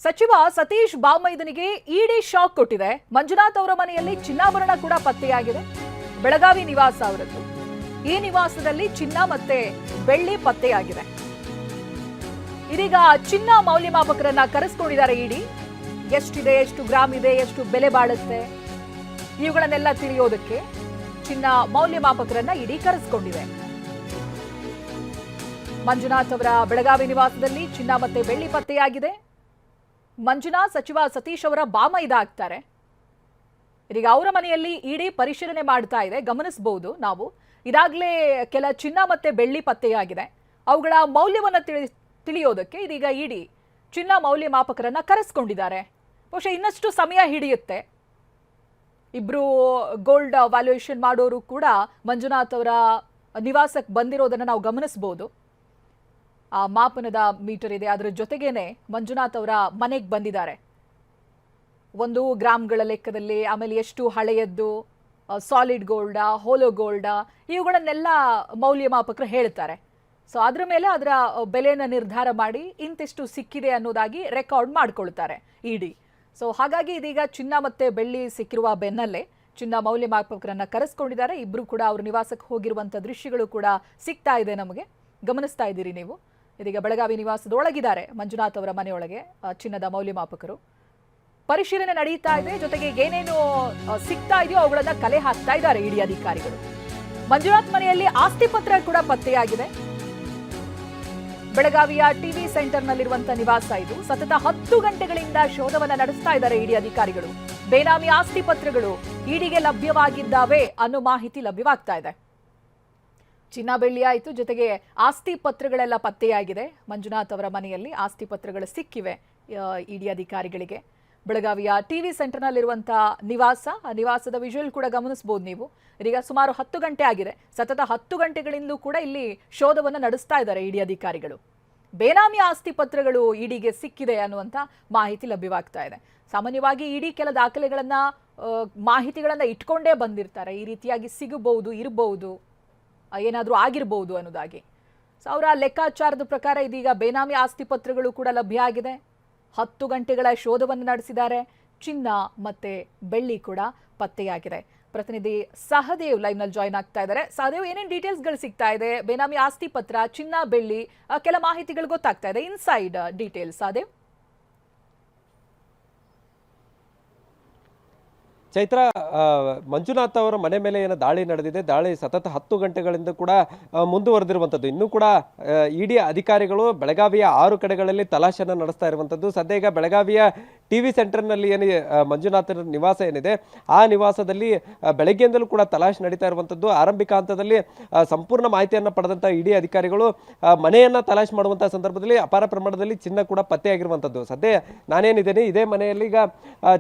ಸಚಿವ ಸತೀಶ್ ಬಾಮೈದನಿಗೆ ಇಡಿ ಶಾಕ್ ಕೊಟ್ಟಿದೆ. ಮಂಜುನಾಥ್ ಅವರ ಮನೆಯಲ್ಲಿ ಚಿನ್ನಾಭರಣ ಕೂಡ ಪತ್ತೆಯಾಗಿದೆ. ಬೆಳಗಾವಿ ನಿವಾಸ ಅವರದ್ದು. ಈ ನಿವಾಸದಲ್ಲಿ ಚಿನ್ನ ಮತ್ತೆ ಬೆಳ್ಳಿ ಪತ್ತೆಯಾಗಿದೆ. ಇದೀಗ ಚಿನ್ನ ಮೌಲ್ಯಮಾಪಕರನ್ನ ಕರೆಸ್ಕೊಂಡಿದ್ದಾರೆ ಇಡಿ. ಎಷ್ಟಿದೆ, ಎಷ್ಟು ಗ್ರಾಮ್ ಇದೆ, ಎಷ್ಟು ಬೆಲೆ ಬಾಳುತ್ತೆ, ಇವುಗಳನ್ನೆಲ್ಲ ತಿಳಿಯೋದಕ್ಕೆ ಚಿನ್ನ ಮೌಲ್ಯಮಾಪಕರನ್ನ ಇಡಿ ಕರೆಸ್ಕೊಂಡಿದೆ. ಮಂಜುನಾಥ್ ಅವರ ಬೆಳಗಾವಿ ನಿವಾಸದಲ್ಲಿ ಚಿನ್ನ ಮತ್ತೆ ಬೆಳ್ಳಿ ಪತ್ತೆಯಾಗಿದೆ. ಮಂಜುನಾಥ್ ಸಚಿವ ಸತೀಶ್ ಅವರ ಬಾಮೈದ ಆಗ್ತಾರೆ. ಇದೀಗ ಅವರ ಮನೆಯಲ್ಲಿ ಇಡಿ ಪರಿಶೀಲನೆ ಮಾಡ್ತಾ ಇದೆ. ಗಮನಿಸಬಹುದು ನಾವು, ಇದಾಗಲೇ ಕೆಲ ಚಿನ್ನ ಮತ್ತೆ ಬೆಳ್ಳಿ ಪತ್ತೆಯಾಗಿದೆ. ಅವುಗಳ ಮೌಲ್ಯವನ್ನು ತಿಳಿಯೋದಕ್ಕೆ ಇದೀಗ ಇಡಿ ಚಿನ್ನ ಮೌಲ್ಯಮಾಪಕರನ್ನ ಕರೆಸ್ಕೊಂಡಿದ್ದಾರೆ. ಬಹುಶಃ ಇನ್ನಷ್ಟು ಸಮಯ ಹಿಡಿಯುತ್ತೆ. ಇಬ್ರು ಗೋಲ್ಡ್ ವ್ಯಾಲ್ಯೂಯೇಷನ್ ಮಾಡೋರು ಕೂಡ ಮಂಜುನಾಥ್ ಅವರ ನಿವಾಸಕ್ಕೆ ಬಂದಿರೋದನ್ನ ನಾವು ಗಮನಿಸಬಹುದು. ಆ ಮಾಪನದ ಮೀಟರ್ ಇದೆ, ಅದರ ಜೊತೆಗೇನೆ ಮಂಜುನಾಥ್ ಅವರ ಮನೆಗೆ ಬಂದಿದ್ದಾರೆ. 1 ಗ್ರಾಮ್ಗಳ ಲೆಕ್ಕದಲ್ಲಿ, ಆಮೇಲೆ ಎಷ್ಟು ಹಳೆಯದ್ದು, ಸಾಲಿಡ್ ಗೋಲ್ಡಾ, ಹೋಲೋ ಗೋಲ್ಡಾ, ಇವುಗಳನ್ನೆಲ್ಲ ಮೌಲ್ಯಮಾಪಕರು ಹೇಳ್ತಾರೆ. ಸೊ ಅದರ ಮೇಲೆ ಅದರ ಬೆಲೆಯನ್ನು ನಿರ್ಧಾರ ಮಾಡಿ ಇಂತಿಷ್ಟು ಸಿಕ್ಕಿದೆ ಅನ್ನೋದಾಗಿ ರೆಕಾರ್ಡ್ ಮಾಡ್ಕೊಳ್ತಾರೆ ಇಡಿ. ಸೊ ಹಾಗಾಗಿ ಇದೀಗ ಚಿನ್ನ ಮತ್ತೆ ಬೆಳ್ಳಿ ಸಿಕ್ಕಿರುವ ಬೆನ್ನಲ್ಲೇ ಚಿನ್ನ ಮೌಲ್ಯಮಾಪಕರನ್ನ ಕರೆಸ್ಕೊಂಡಿದ್ದಾರೆ. ಇಬ್ರು ಕೂಡ ಅವ್ರ ನಿವಾಸಕ್ಕೆ ಹೋಗಿರುವಂಥ ದೃಶ್ಯಗಳು ಕೂಡ ಸಿಗ್ತಾ ಇದೆ ನಮಗೆ, ಗಮನಿಸ್ತಾ ಇದ್ದೀರಿ ನೀವು. ಇದೀಗ ಬೆಳಗಾವಿ ನಿವಾಸದೊಳಗಿದ್ದಾರೆ ಮಂಜುನಾಥ್ ಅವರ ಮನೆಯೊಳಗೆ ಚಿನ್ನದ ಮೌಲ್ಯಮಾಪಕರು. ಪರಿಶೀಲನೆ ನಡೆಯುತ್ತಾ ಇದೆ. ಜೊತೆಗೆ ಏನೇನು ಸಿಗ್ತಾ ಇದೆಯೋ ಅವುಗಳನ್ನ ಕಲೆ ಹಾಕ್ತಾ ಇದ್ದಾರೆ ಇಡಿ ಅಧಿಕಾರಿಗಳು. ಮಂಜುನಾಥ್ ಮನೆಯಲ್ಲಿ ಆಸ್ತಿ ಪತ್ರ ಕೂಡ ಪತ್ತೆಯಾಗಿದೆ. ಬೆಳಗಾವಿಯ ಟಿವಿ ಸೆಂಟರ್ನಲ್ಲಿರುವಂತಹ ನಿವಾಸ ಇದು. ಸತತ 10 ಗಂಟೆಗಳಿಂದ ಶೋಧವನ್ನ ನಡೆಸ್ತಾ ಇದ್ದಾರೆ ಇಡಿ ಅಧಿಕಾರಿಗಳು. ಬೇನಾಮಿ ಆಸ್ತಿ ಪತ್ರಗಳು ಇಡಿಗೆ ಲಭ್ಯವಾಗಿದ್ದಾವೆ ಅನ್ನೋ ಮಾಹಿತಿ ಲಭ್ಯವಾಗ್ತಾ ಇದೆ. ಚಿನ್ನ ಬೆಳ್ಳಿ ಆಯಿತು, ಜೊತೆಗೆ ಆಸ್ತಿ ಪತ್ರಗಳೆಲ್ಲ ಪತ್ತೆಯಾಗಿದೆ. ಮಂಜುನಾಥ್ ಅವರ ಮನೆಯಲ್ಲಿ ಆಸ್ತಿ ಪತ್ರಗಳು ಸಿಕ್ಕಿವೆ ಇಡಿ ಅಧಿಕಾರಿಗಳಿಗೆ. ಬೆಳಗಾವಿಯ ಟಿವಿ ಸೆಂಟರ್ನಲ್ಲಿರುವಂತಹ ನಿವಾಸ, ಆ ನಿವಾಸದ ವಿಜುವಲ್ ಕೂಡ ಗಮನಿಸಬಹುದು ನೀವು. ಇದೀಗ ಸುಮಾರು 10 ಗಂಟೆ ಆಗಿದೆ. ಸತತ 10 ಗಂಟೆಗಳಿಂದಲೂ ಕೂಡ ಇಲ್ಲಿ ಶೋಧವನ್ನು ನಡೆಸ್ತಾ ಇದ್ದಾರೆ ಇಡಿ ಅಧಿಕಾರಿಗಳು. ಬೇನಾಮಿ ಆಸ್ತಿ ಪತ್ರಗಳು ಇಡಿಗೆ ಸಿಕ್ಕಿದೆ ಅನ್ನುವಂಥ ಮಾಹಿತಿ ಲಭ್ಯವಾಗ್ತಾ ಇದೆ. ಸಾಮಾನ್ಯವಾಗಿ ಇಡಿ ಕೆಲ ದಾಖಲೆಗಳನ್ನ, ಮಾಹಿತಿಗಳನ್ನ ಇಟ್ಕೊಂಡೇ ಬಂದಿರ್ತಾರೆ. ಈ ರೀತಿಯಾಗಿ ಸಿಗಬಹುದು, ಇರಬಹುದು, ಏನಾದರೂ ಆಗಿರಬಹುದು ಅನ್ನೋದಾಗಿ. ಸೊ ಅವರ ಲೆಕ್ಕಾಚಾರದ ಪ್ರಕಾರ ಇದೀಗ ಬೇನಾಮಿ ಆಸ್ತಿ ಪತ್ರಗಳು ಕೂಡ ಲಭ್ಯ ಆಗಿದೆ. 10 ಗಂಟೆಗಳ ಶೋಧವನ್ನು ನಡೆಸಿದ್ದಾರೆ. ಚಿನ್ನ ಮತ್ತೆ ಬೆಳ್ಳಿ ಕೂಡ ಪತ್ತೆಯಾಗಿದೆ. ಪ್ರತಿನಿಧಿ ಸಹದೇವ್ ಲೈವ್ ನಲ್ಲಿ ಜಾಯ್ನ್ ಆಗ್ತಾ ಇದ್ದಾರೆ. ಸಹದೇವ್, ಏನೇನು ಡೀಟೇಲ್ಸ್ಗಳು ಸಿಗ್ತಾ ಇದೆ? ಬೇನಾಮಿ ಆಸ್ತಿ ಪತ್ರ, ಚಿನ್ನ ಬೆಳ್ಳಿ, ಕೆಲ ಮಾಹಿತಿಗಳು ಗೊತ್ತಾಗ್ತಾ ಇದೆ. Inside details Sahadev. ಚೈತ್ರ, ಮಂಜುನಾಥ್ ಅವರ ಮನೆ ಮೇಲೆ ಏನು ದಾಳಿ ನಡೆದಿದೆ, ದಾಳಿ ಸತತ 10 ಗಂಟೆಗಳಿಂದ ಕೂಡ ಮುಂದುವರೆದಿರುವಂಥದ್ದು. ಇನ್ನೂ ಕೂಡ ಇಡಿ ಅಧಿಕಾರಿಗಳು ಬೆಳಗಾವಿಯ 6 ಕಡೆಗಳಲ್ಲಿ ತಲಾಶೆಯನ್ನು ನಡೆಸ್ತಾ ಇರುವಂಥದ್ದು. ಸದ್ಯ ಈಗ ಬೆಳಗಾವಿಯ ಟಿವಿ ಸೆಂಟರ್ನಲ್ಲಿ ಏನು ಮಂಜುನಾಥನ ನಿವಾಸ ಏನಿದೆ, ಆ ನಿವಾಸದಲ್ಲಿ ಬೆಳಗ್ಗೆಯಿಂದಲೂ ಕೂಡ ತಲಾಶೆ ನಡೀತಾ ಇರುವಂಥದ್ದು. ಆರಂಭಿಕ ಹಂತದಲ್ಲಿ ಸಂಪೂರ್ಣ ಮಾಹಿತಿಯನ್ನು ಪಡೆದಂಥ ಇಡಿ ಅಧಿಕಾರಿಗಳು ಮನೆಯನ್ನು ತಲಾಶೆ ಮಾಡುವಂಥ ಸಂದರ್ಭದಲ್ಲಿ ಅಪಾರ ಪ್ರಮಾಣದಲ್ಲಿ ಚಿನ್ನ ಕೂಡ ಪತ್ತೆಯಾಗಿರುವಂಥದ್ದು. ಸದ್ಯ ನಾನೇನಿದ್ದೇನೆ ಇದೇ ಮನೆಯಲ್ಲಿ ಈಗ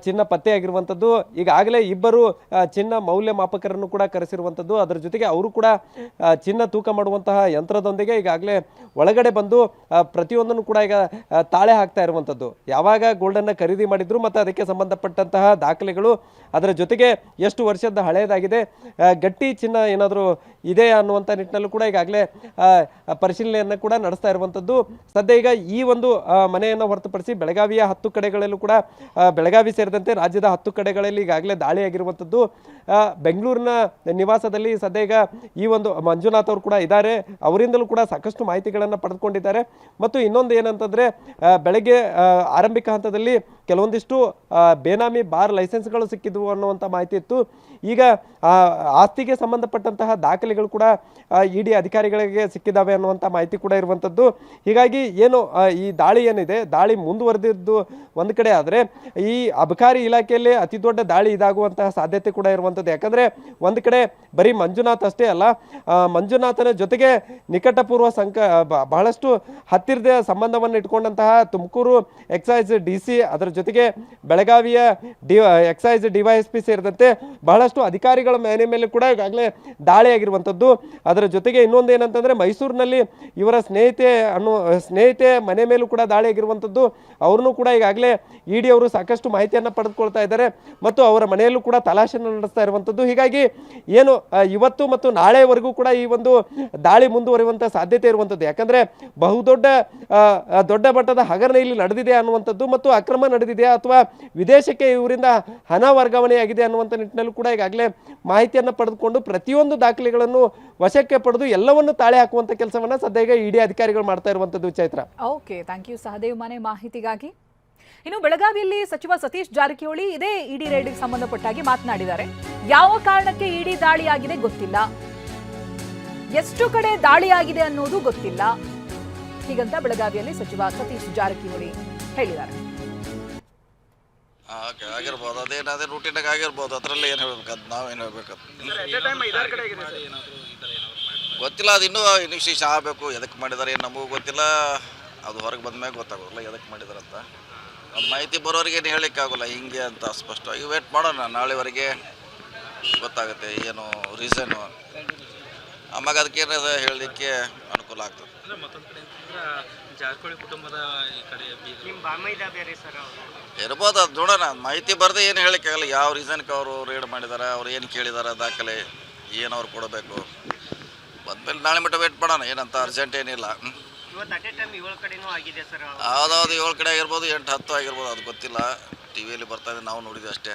ಚಿನ್ನ ಪತ್ತೆಯಾಗಿರುವಂಥದ್ದು. ಈಗಾಗಲೇ ಇಬ್ಬರು ಚಿನ್ನ ಮೌಲ್ಯಮಾಪಕರನ್ನು ಕೂಡ ಕರೆಸಿರುವಂಥದ್ದು. ಅದರ ಜೊತೆಗೆ ಅವರು ಕೂಡ ಚಿನ್ನ ತೂಕ ಮಾಡುವಂತಹ ಯಂತ್ರದೊಂದಿಗೆ ಈಗಾಗಲೇ ಒಳಗಡೆ ಬಂದು ಪ್ರತಿಯೊಂದನ್ನು ಕೂಡ ಈಗ ತಾಳೆ ಹಾಕ್ತಾ ಇರುವಂಥದ್ದು. ಯಾವಾಗ ಗೋಲ್ಡನ್ನು ಖರೀದಿ ಮಾಡಿದ್ರು ಮತ್ತು ಅದಕ್ಕೆ ಸಂಬಂಧಪಟ್ಟಂತಹ ದಾಖಲೆಗಳು, ಅದರ ಜೊತೆಗೆ ಎಷ್ಟು ವರ್ಷದ ಹಳೆಯದಾಗಿದೆ, ಗಟ್ಟಿ ಚಿನ್ನ ಏನಾದರೂ ಇದೆ ಅನ್ನುವಂಥ ನಿಟ್ಟಿನಲ್ಲೂ ಕೂಡ ಈಗಾಗಲೇ ಪರಿಶೀಲನೆಯನ್ನು ಕೂಡ ನಡೆಸ್ತಾ ಇರುವಂಥದ್ದು. ಸದ್ಯ ಈಗ ಈ ಒಂದು ಮನೆಯನ್ನು ಹೊರತುಪಡಿಸಿ ಬೆಳಗಾವಿಯ 10 ಕಡೆಗಳಲ್ಲೂ ಕೂಡ, ಬೆಳಗಾವಿ ಸೇರಿದಂತೆ ರಾಜ್ಯದ 10 ಕಡೆಗಳಲ್ಲಿ ಈಗಾಗಲೇ ದಾಳಿಯಾಗಿರುವಂಥದ್ದು. ಬೆಂಗಳೂರಿನ ನಿವಾಸದಲ್ಲಿ ಸದ್ಯ ಈಗ ಈ ಒಂದು ಮಂಜುನಾಥ್ ಅವರು ಕೂಡ ಇದ್ದಾರೆ. ಅವರಿಂದಲೂ ಕೂಡ ಸಾಕಷ್ಟು ಮಾಹಿತಿಗಳನ್ನು ಪಡೆದುಕೊಂಡಿದ್ದಾರೆ. ಮತ್ತು ಇನ್ನೊಂದು ಏನಂತಂದರೆ, ಬೆಳಗ್ಗೆ ಆರಂಭಿಕ ಹಂತದಲ್ಲಿ ಕೆಲವೊಂದಿಷ್ಟು ಬೇನಾಮಿ ಬಾರ್ ಲೈಸೆನ್ಸ್ಗಳು ಸಿಕ್ಕಿದ್ವು ಅನ್ನುವಂಥ ಮಾಹಿತಿ ಇತ್ತು. ಈಗ ಆಸ್ತಿಗೆ ಸಂಬಂಧಪಟ್ಟಂತಹ ದಾಖಲೆಗಳು ಕೂಡ ಇಡಿ ಅಧಿಕಾರಿಗಳಿಗೆ ಸಿಕ್ಕಿದ್ದಾವೆ ಅನ್ನುವಂಥ ಮಾಹಿತಿ ಕೂಡ ಇರುವಂಥದ್ದು. ಹೀಗಾಗಿ ಏನು ಈ ದಾಳಿ ಏನಿದೆ, ದಾಳಿ ಮುಂದುವರೆದಿದ್ದು ಒಂದು ಕಡೆ ಆದರೆ, ಈ ಅಬಕಾರಿ ಇಲಾಖೆಯಲ್ಲಿ ಅತಿ ದೊಡ್ಡ ದಾಳಿ ಇದಾಗುವಂತಹ ಸಾಧ್ಯತೆ ಕೂಡ ಇರುವಂಥದ್ದು. ಯಾಕಂದರೆ ಒಂದು ಕಡೆ ಬರೀ ಮಂಜುನಾಥ್ ಅಷ್ಟೇ ಅಲ್ಲ, ಮಂಜುನಾಥನ ಜೊತೆಗೆ ನಿಕಟಪೂರ್ವ ಬಹಳಷ್ಟು ಹತ್ತಿರದ ಸಂಬಂಧವನ್ನು ಇಟ್ಕೊಂಡಂತಹ ತುಮಕೂರು ಎಕ್ಸೈಸ್ DC, ಅದರ ಜೊತೆಗೆ ಬೆಳಗಾವಿಯ ಎಕ್ಸೈಸ್ DYSP ಸೇರಿದಂತೆ ಬಹಳಷ್ಟು ಸಾಕಷ್ಟು ಅಧಿಕಾರಿಗಳ ಮೇಲೆ ಕೂಡ ಈಗಾಗಲೇ ದಾಳಿ ಆಗಿರುವಂಥದ್ದು. ಅದರ ಜೊತೆಗೆ ಇನ್ನೊಂದು ಏನಂತಂದರೆ ಮೈಸೂರಿನಲ್ಲಿ ಇವರ ಸ್ನೇಹಿತೆ ಮನೆ ಮೇಲೂ ಕೂಡ ದಾಳಿ ಆಗಿರುವಂಥದ್ದು. ಅವ್ರನ್ನೂ ಕೂಡ ಈಗಾಗಲೇ ಇಡಿ ಅವರು ಸಾಕಷ್ಟು ಮಾಹಿತಿಯನ್ನು ಪಡೆದುಕೊಳ್ತಾ ಇದ್ದಾರೆ ಮತ್ತು ಅವರ ಮನೆಯಲ್ಲೂ ಕೂಡ ತಲಾಶೆಯನ್ನು ನಡೆಸ್ತಾ ಇರುವಂಥದ್ದು. ಹೀಗಾಗಿ ಏನು ಇವತ್ತು ಮತ್ತು ನಾಳೆವರೆಗೂ ಕೂಡ ಈ ಒಂದು ದಾಳಿ ಮುಂದುವರಿಯುವಂಥ ಸಾಧ್ಯತೆ ಇರುವಂಥದ್ದು. ಯಾಕಂದರೆ ದೊಡ್ಡ ಮಟ್ಟದ ಹಗರಣ ಇಲ್ಲಿ ನಡೆದಿದೆ ಅನ್ನುವಂಥದ್ದು ಮತ್ತು ಅಕ್ರಮ ನಡೆದಿದೆ ಅಥವಾ ವಿದೇಶಕ್ಕೆ ಇವರಿಂದ ಹಣ ವರ್ಗಾವಣೆ ಆಗಿದೆ ಅನ್ನುವಂಥ ನಿಟ್ಟಿನಲ್ಲೂ ಕೂಡ ಈಗಾಗಲೇ ಮಾಹಿತಿಯನ್ನು ಪಡೆದುಕೊಂಡು ಪ್ರತಿಯೊಂದು ದಾಖಲೆಗಳನ್ನು ವಶಕ್ಕೆ ಪಡೆದು ಎಲ್ಲವನ್ನು ತಾಳೆ ಹಾಕುವಂಥ ಕೆಲಸವನ್ನು ಸದ್ಯ ಈಗ ಇಡಿ ಅಧಿಕಾರಿಗಳು ಮಾಡ್ತಾ ಇರುವಂಥದ್ದು. Chaitra, okay, thank you Sahadev ಮನೆ ಮಾಹಿತಿಗಾಗಿ. ಇನ್ನು ಬೆಳಗಾವಿಯಲ್ಲಿ ಸಚಿವ ಸತೀಶ್ ಜಾರಕಿಹೊಳಿ ಇದೇ ಇಡಿ ರೇಡ್ಗೆ ಸಂಬಂಧಪಟ್ಟಾಗಿ ಮಾತನಾಡಿದ್ದಾರೆ. ಯಾವ ಕಾರಣಕ್ಕೆ ಇಡಿ ದಾಳಿಯಾಗಿದೆ ಗೊತ್ತಿಲ್ಲ, ಎಷ್ಟು ಕಡೆ ದಾಳಿಯಾಗಿದೆ ಅನ್ನೋದು ಗೊತ್ತಿಲ್ಲ, ಹೀಗಂತ ಬೆಳಗಾವಿಯಲ್ಲಿ ಸಚಿವ ಸತೀಶ್ ಜಾರಕಿಹೊಳಿ ಹೇಳಿದ್ದಾರೆ. ಆಗಿರ್ಬೋದು, ಅದೇ ರೂಟೀನಾಗ ಆಗಿರ್ಬೋದು, ಅದರಲ್ಲಿ ಏನು ಹೇಳ್ಬೇಕಂತ ನಾವೇನು ಹೇಳ್ಬೇಕಂತ ಗೊತ್ತಿಲ್ಲ. ಅದು ಇನ್ನೂ ಇನ್ವೆಸ್ಟಿಗೇಷನ್ ಆಗಬೇಕು. ಎದಕ್ಕೆ ಮಾಡಿದ್ದಾರೆ ಏನು ನಮಗೂ ಗೊತ್ತಿಲ್ಲ. ಅದು ಹೊರಗೆ ಬಂದ ಮ್ಯಾಗ ಗೊತ್ತಾಗೋಲ್ಲ ಎದಕ್ಕೆ ಮಾಡಿದಾರಂತ. ಅದು ಮಾಹಿತಿ ಬರೋರಿಗೆ ಏನು ಹೇಳಲಿಕ್ಕಾಗೋಲ್ಲ ಹಿಂಗೆ ಅಂತ ಸ್ಪಷ್ಟವಾಗಿ. ವೇಟ್ ಮಾಡೋಣ, ನಾಳೆವರೆಗೆ ಗೊತ್ತಾಗುತ್ತೆ ಏನು ರೀಸನ್ನು. ಆಮ್ಯಾಗ ಅದಕ್ಕೇನಾದ ಹೇಳಲಿಕ್ಕೆ ಅನುಕೂಲ ಆಗ್ತದೆ. ಜಾರಕಿಹೊಳಿ ಕುಟುಂಬದ ಈ ಕಡೆ ಇರ್ಬೋದು, ಅದು ನೋಡೋಣ. ಮಾಹಿತಿ ಬರದೆ ಏನು ಹೇಳಲಿಕ್ಕಾಗಲ್ಲ. ಯಾವ ರೀಸನ್ಗೆ ಅವರು ರೇಡ್ ಮಾಡಿದ್ದಾರೆ, ಅವ್ರು ಏನು ಕೇಳಿದ್ದಾರೆ, ದಾಖಲೆ ಏನು ಅವ್ರು ಕೊಡಬೇಕು. ಬಂದಮೇಲೆ ನಾಳೆ ಮಟ್ಟ ವೇಟ್ ಮಾಡೋಣ. ಏನಂತ ಅರ್ಜೆಂಟ್ ಏನಿಲ್ಲ. ಹೌದೌದು, 7 ಕಡೆ ಆಗಿರ್ಬೋದು, 8-10 ಆಗಿರ್ಬೋದು, ಅದು ಗೊತ್ತಿಲ್ಲ. ಟಿ ವಿಯಲ್ಲಿ ಬರ್ತಾ ಇದೆ, ನಾವು ನೋಡಿದ್ವಿ ಅಷ್ಟೇ.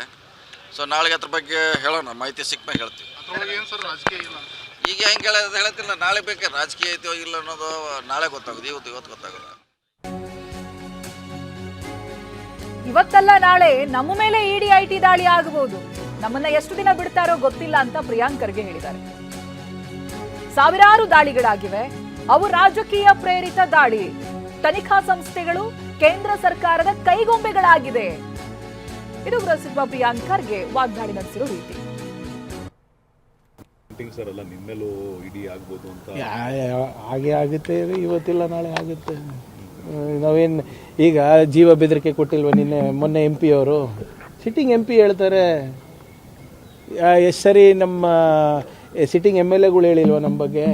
ಸೊ ನಾಳೆಗೆ ಅದ್ರ ಬಗ್ಗೆ ಹೇಳೋಣ, ಮಾಹಿತಿ ಸಿಕ್ಕಾಗ ಹೇಳ್ತೀವಿ. ಈಗ ಹೆಂಗೆ ಹೇಳ್ತಿಲ್ಲ, ನಾಳೆ ಬೇಕಾದ್ರೆ ರಾಜಕೀಯ ಐತಿಯೋ ಇಲ್ಲ ಅನ್ನೋದು ನಾಳೆ ಗೊತ್ತಾಗೋದು. ಇವತ್ತು ಗೊತ್ತಾಗೋದು. ಇವತ್ತಲ್ಲ ನಾಳೆ ನಮ್ಮ ಮೇಲೆ ಇಡಿ ಐಟಿ ದಾಳಿ ಆಗಬಹುದು. ನಮ್ಮನ್ನ ಎಷ್ಟು ದಿನ ಬಿಡ್ತಾರೋ ಗೊತ್ತಿಲ್ಲ ಅಂತ ಪ್ರಿಯಾಂಕ್ ಖರ್ಗೆ ಹೇಳಿದ್ದಾರೆ. ಸಾವಿರಾರು ದಾಳಿಗಳಾಗಿವೆ, ಅವು ರಾಜಕೀಯ ಪ್ರೇರಿತ ದಾಳಿ. ತನಿಖಾ ಸಂಸ್ಥೆಗಳು ಕೇಂದ್ರ ಸರ್ಕಾರದ ಕೈಗೊಂಬೆಗಳಾಗಿದೆ. ಇದು ಗೃಹ ಸಚಿವ ಪ್ರಿಯಾಂಕ್ ಖರ್ಗೆ ವಾಗ್ದಾಳಿ ನಡೆಸಿರೋ ರೀತಿ. ಸರ್ ಅಲ್ಲ, ನಿಮ್ಮೇಲೂ ಇಡಿ ಆಗ್ಬೋದು ಅಂತ ಹಾಗೆ ಆಗುತ್ತೆ. ಇವತ್ತಿಲ್ಲ ನಾಳೆ ಆಗುತ್ತೆ. ನಾವೇನು ಈಗ ಜೀವ ಬೆದರಿಕೆ ಕೊಟ್ಟಿಲ್ವ ಮೊನ್ನೆ MP ಅವರು, ಸಿಟ್ಟಿಂಗ್ MP ಹೇಳ್ತಾರೆ. ಎಷ್ಟು ಸರಿ ನಮ್ಮ ಸಿಟ್ಟಿಂಗ್ MLAಗಳು ಹೇಳಿಲ್ವ ನಮ್ಮ ಬಗ್ಗೆ.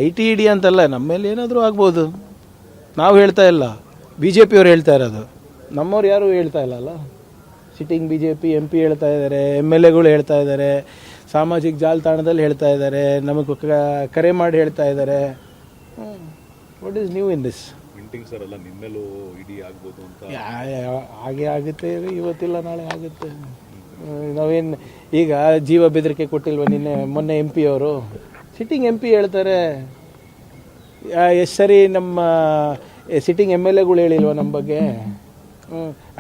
IT ಇಡಿ ಅಂತಲ್ಲ, ನಮ್ಮ ಮೇಲೆ ಏನಾದರೂ ಆಗ್ಬೋದು. ನಾವು ಹೇಳ್ತಾ ಇಲ್ಲ, BJP ಅವ್ರು ಹೇಳ್ತಾ ಇರೋದು. ನಮ್ಮವ್ರು ಯಾರು ಹೇಳ್ತಾ ಇಲ್ಲಲ್ಲ. ಸಿಟ್ಟಿಂಗ್ BJP MP ಹೇಳ್ತಾ ಇದ್ದಾರೆ, MLAಗಳು ಹೇಳ್ತಾ ಇದ್ದಾರೆ, ಸಾಮಾಜಿಕ ಜಾಲತಾಣದಲ್ಲಿ ಹೇಳ್ತಾ ಇದ್ದಾರೆ, ನಮಗೆ ಕರೆ ಮಾಡಿ ಹೇಳ್ತಾ ಇದ್ದಾರೆ. What is new in this? Minting sir ಅಲ್ಲ, ನಿಮ್ಮೇಲೂ ಇಡಿ ಆಗ್ಬೋದು ಅಂತ ಹಾಗೆ ಆಗುತ್ತೆ. ಇವತ್ತಿಲ್ಲ ನಾಳೆ ಆಗುತ್ತೆ. ನಾವೇನು ಈಗ ಜೀವ ಬೆದರಿಕೆ ಕೊಟ್ಟಿಲ್ವ ಮೊನ್ನೆ MP ಅವರು, ಸಿಟ್ಟಿಂಗ್ MP ಹೇಳ್ತಾರೆ. ಎಷ್ಟು ಸರಿ ನಮ್ಮ ಸಿಟ್ಟಿಂಗ್ MLAಗಳು ಹೇಳಿಲ್ವ ನಮ್ಮ ಬಗ್ಗೆ.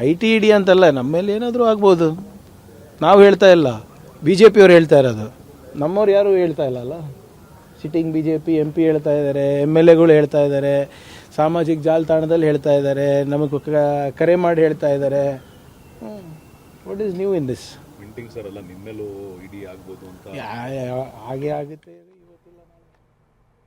IT ಇಡಿ ಅಂತಲ್ಲ, ನಮ್ಮ ಮೇಲೆ ಏನಾದರೂ ಆಗ್ಬೋದು. ನಾವು ಹೇಳ್ತಾ ಇಲ್ಲ, BJP ಅವ್ರು ಹೇಳ್ತಾ ಇರೋದು. ನಮ್ಮವ್ರು ಯಾರು ಹೇಳ್ತಾ ಇಲ್ಲಲ್ಲ. ಸಿಟ್ಟಿಂಗ್ BJP MP ಹೇಳ್ತಾ ಇದ್ದಾರೆ, MLAಗಳು ಹೇಳ್ತಾ ಇದ್ದಾರೆ, ಸಾಮಾಜಿಕ ಜಾಲತಾಣದಲ್ಲಿ ಹೇಳ್ತಾ ಇದ್ದಾರೆ, ನಮಗೆ ಕರೆ ಮಾಡಿ ಹೇಳ್ತಾ ಇದ್ದಾರೆ. What is new in this? Minting sir ಅಲ್ಲ, ನಿಮ್ಮೇಲೂ ಇಡಿ ಆಗ್ಬೋದು ಅಂತ ಹಾಗೆ ಆಗುತ್ತೆ.